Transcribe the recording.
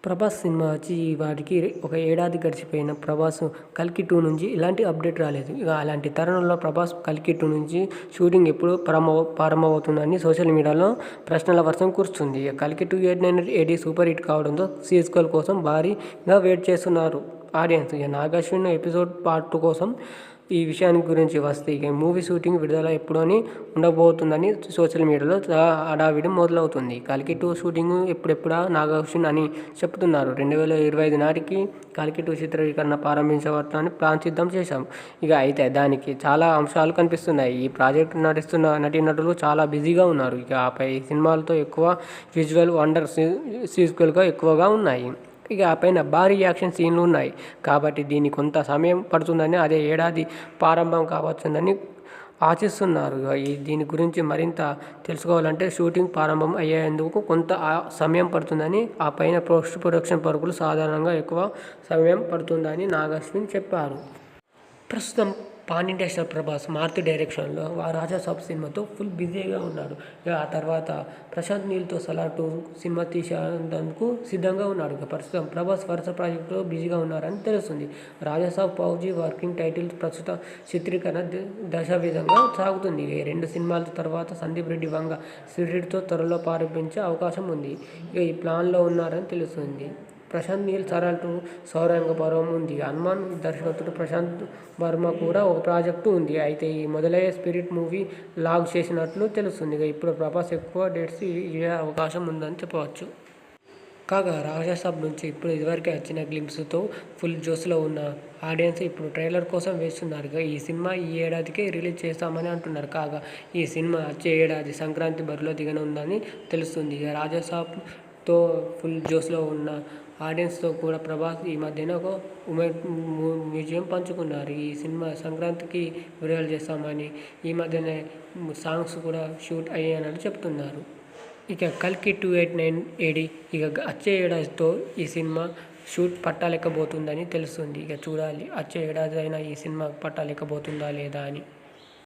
Prabhas cinema వచ్చి వాటికి ఒక ఏడాది గడిచిపోయిన ప్రభాస్ కల్కి 2 నుంచి ఇలాంటి అప్డేట్ రాలేదు. ఇక అలాంటి తరుణంలో ప్రభాస్ కల్కి 2 నుంచి షూటింగ్ ఎప్పుడు ప్రారంభమవుతుందని సోషల్ మీడియాలో ప్రశ్నల వర్షం కురుస్తుంది. ఇక కల్కి 289 AD సూపర్ హిట్ కావడంతో సీక్వెల్ కోసం భారీగా వెయిట్ చేస్తున్నారు ఆడియన్స్. ఇక నాగార్జున ఎపిసోడ్ పార్ట్ 2 కోసం ఈ విషయానికి గురించి వస్తే ఇక మూవీ షూటింగ్ విడుదల ఎప్పుడని ఉండబోతుందని సోషల్ మీడియాలో హడావిడి మొదలవుతుంది. కల్కి 2 షూటింగ్ ఎప్పుడెప్పుడా నాగార్జున అని చెప్తున్నారు. 2025 నాటికి కల్కి 2 చిత్రీకరణ ప్రారంభించవచ్చని ప్లాన్ సిద్ధం చేశాం. ఇక అయితే దానికి చాలా అంశాలు కనిపిస్తున్నాయి. ఈ ప్రాజెక్టు నటిస్తున్న నటీనటులు చాలా బిజీగా ఉన్నారు. ఇక ఆపై సినిమాలతో ఎక్కువ విజువల్ వండర్ సీక్వెల్గా ఎక్కువగా ఉన్నాయి. ఇక ఆ పైన భారీ యాక్షన్ సీన్లు ఉన్నాయి కాబట్టి దీనికి కొంత సమయం పడుతుందని, అదే ఏడాది ప్రారంభం కావచ్చునని ఆశిస్తున్నారు. దీని గురించి మరింత తెలుసుకోవాలంటే షూటింగ్ ప్రారంభం అయ్యేందుకు కొంత సమయం పడుతుందని, ఆ పైన పోస్ట్ ప్రొడక్షన్ పరుగులు సాధారణంగా ఎక్కువ సమయం పడుతుందని నాగార్జున చెప్పారు. ప్రస్తుతం pan India star Prabhas Maruthi డైరెక్షన్లో రాజాసాబ్ సినిమాతో ఫుల్ బిజీగా ఉన్నాడు. ఇక ఆ తర్వాత ప్రశాంత్ నీల్తో సలార్ 2 సినిమా తీసేందుకు సిద్ధంగా ఉన్నాడు. ఇక ప్రస్తుతం ప్రభాస్ వరుస ప్రాజెక్టులో బిజీగా ఉన్నారని తెలుస్తుంది. రాజాసాబ్ ఫౌజీ వర్కింగ్ టైటిల్ ప్రస్తుత చిత్రీకరణ దశ విధంగా సాగుతుంది. ఈ 2 సినిమాల తర్వాత సందీప్ రెడ్డి వంగ స్పిరిట్తో త్వరలో ప్రారంభించే అవకాశం ఉంది. ఇక ఈ ప్లాన్లో ఉన్నారని తెలుస్తుంది. ప్రశాంత్ నీల్ సలార్ 2 సౌరంగ పర్వం ఉంది. హనుమాన్ దర్శకత్తుడు ప్రశాంత్ వర్మ కూడా ఒక ప్రాజెక్టు ఉంది. అయితే ఈ మొదలయ్యే స్పిరిట్ మూవీ లాగ్ చేసినట్లు తెలుస్తుంది. ఇప్పుడు ప్రభాస్ ఎక్కువ డేట్స్ ఇచ్చే అవకాశం ఉందని చెప్పవచ్చు. కాగా రాజాసాబ్ నుంచి ఇదివరకే వచ్చిన గ్లింప్స్తో ఫుల్ జోష్లో ఉన్న ఆడియన్స్ ఇప్పుడు ట్రైలర్ కోసం వేస్తున్నారు. ఈ సినిమా ఈ ఏడాదికే రిలీజ్ చేస్తామని అంటున్నారు. కాగా ఈ సినిమా వచ్చే ఏడాది సంక్రాంతి బరిలో దిగనుందని తెలుస్తుంది. రాజాసాబ్తో ఫుల్ జోష్లో ఉన్న ఆడియన్స్తో కూడా ప్రభాస్ ఈ మధ్యన ఒక మ్యూజియం పంచుకున్నారు. ఈ సినిమా సంక్రాంతికి విడుదల చేస్తామని, ఈ మధ్యనే సాంగ్స్ కూడా షూట్ అయ్యాయని చెప్తున్నారు. ఇక కల్కి 289 AD ఇక వచ్చే ఏడాదితో ఈ సినిమా షూట్ పట్టాలెక్కబోతుందని తెలుస్తుంది. ఇక చూడాలి వచ్చే ఏడాది అయినా ఈ సినిమా పట్టాలెక్కబోతుందా లేదా అని.